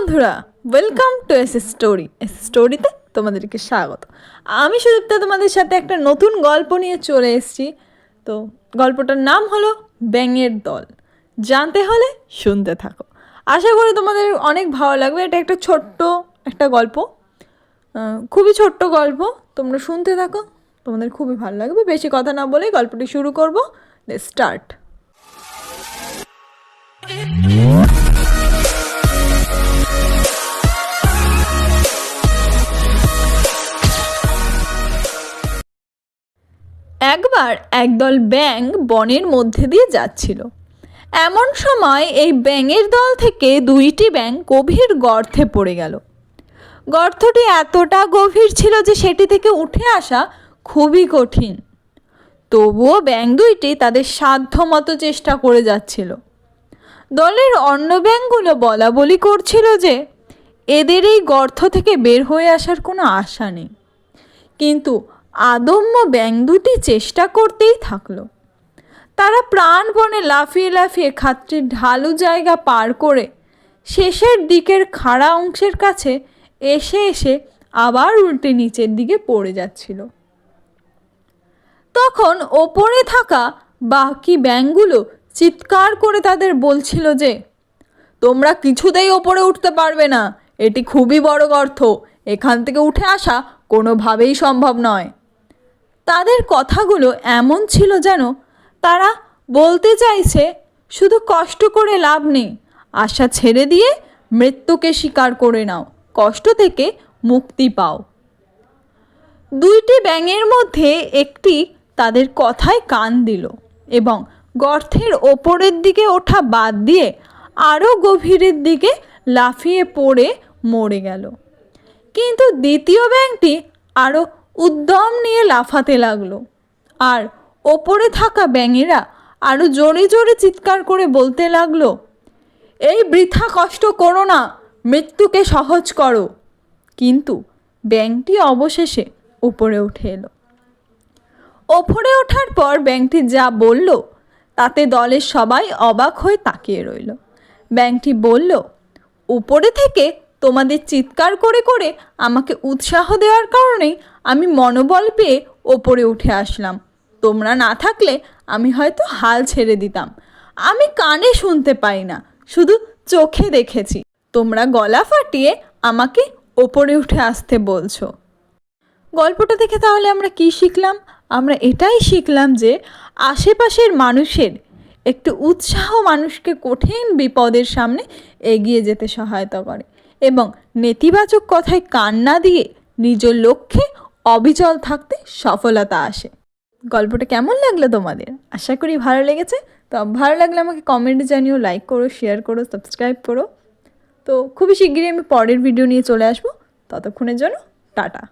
বন্ধুরা, welcome to S story. S স্টোরিতে তোমাদেরকে স্বাগত। আমি সুদীপ্তা তোমাদের সাথে একটা নতুন গল্প নিয়ে চলে এসেছি। তো গল্পটার নাম হলো ব্যাঙের দল। জানতে হলে শুনতে থাকো। আশা করি তোমাদের অনেক ভালো লাগবে। এটা একটা ছোট্ট একটা গল্প, খুবই ছোট্ট গল্প। তোমরা শুনতে থাকো, তোমাদের খুবই ভালো লাগবে। বেশি কথা না বলেই গল্পটি শুরু করব। স্টার্ট। একবার একদল ব্যাঙ বনের মধ্যে দিয়ে যাচ্ছিল। এমন সময় এই ব্যাঙের দল থেকে দুইটি ব্যাঙ গভীর গর্তে পড়ে গেল। গর্তটি এতটা গভীর ছিল যে সেটি থেকে উঠে আসা খুবই কঠিন। তবুও ব্যাঙ দুইটি তাদের সাধ্যমতো চেষ্টা করে যাচ্ছিল। দলের অন্য ব্যাঙগুলো বলা বলি করছিল যে এদের এই গর্ত থেকে বের হয়ে আসার কোনো আশা নেই, কিন্তু আদম্য ব্যাঙ দুটি চেষ্টা করতেই থাকলো। তারা প্রাণপণে লাফিয়ে লাফিয়ে খাতটির ঢালু জায়গা পার করে শেষের দিকের খাড়া অংশের কাছে এসে এসে আবার উল্টে নিচের দিকে পড়ে যাচ্ছিল। তখন ওপরে থাকা বাকি ব্যাঙগুলো চিৎকার করে তাদের বলছিল যে তোমরা কিছুতেই ওপরে উঠতে পারবে না, এটি খুবই বড় গর্ত, এখান থেকে উঠে আসা কোনোভাবেই সম্ভব নয়। তাদের কথাগুলো এমন ছিল যেন তারা বলতে চাইছে শুধু কষ্ট করে লাভ নেই, আশা ছেড়ে দিয়ে মৃত্যুকে স্বীকার করে নাও, কষ্ট থেকে মুক্তি পাও। দুইটি ব্যাঙের মধ্যে একটি তাদের কথায় কান দিল এবং গর্তের ওপরের দিকে ওঠা বাদ দিয়ে আরও গভীরের দিকে লাফিয়ে পড়ে মরে গেল। কিন্তু দ্বিতীয় ব্যাঙটি আরও উদ্যম নিয়ে লাফাতে লাগলো, আর ওপরে থাকা ব্যাঙেরা আরও জোরে জোরে চিৎকার করে বলতে লাগলো, এই বৃথা কষ্ট করো না, মৃত্যুকে সহজ করো। কিন্তু ব্যাঙটি অবশেষে উপরে উঠে এলো। ওপরে ওঠার পর ব্যাঙটি যা বলল তাতে দলের সবাই অবাক হয়ে তাকিয়ে রইল। ব্যাঙটি বলল, উপরে থেকে তোমাদের চিৎকার করে করে আমাকে উৎসাহ দেওয়ার কারণেই আমি মনোবল পেয়ে ওপরে উঠে আসলাম। তোমরা না থাকলে আমি হয়তো হাল ছেড়ে দিতাম। আমি কানে শুনতে পাই না, শুধু চোখে দেখেছি। তোমরা গলা ফাটিয়ে আমাকে ওপরে উঠে আসতে বলছো। গল্পটা দেখে তাহলে আমরা কি শিখলাম? আমরা এটাই শিখলাম যে আশেপাশের মানুষের একটু উৎসাহ মানুষকে কঠিন বিপদের সামনে এগিয়ে যেতে সহায়তা করে এবং নেতিবাচক কথায় কান না দিয়ে নিজের লক্ষ্যে অবিচল থাকতে সফলতা আসে। গল্পটা কেমন লাগলো তোমাদের? আশা করি ভালো লেগেছে। তো ভালো লাগলে আমাকে কমেন্টে জানিও, লাইক করো, শেয়ার করো, সাবস্ক্রাইব করো। তো খুবই শিগগিরই আমি পরের ভিডিও নিয়ে চলে আসবো। ততক্ষণের জন্য টাটা।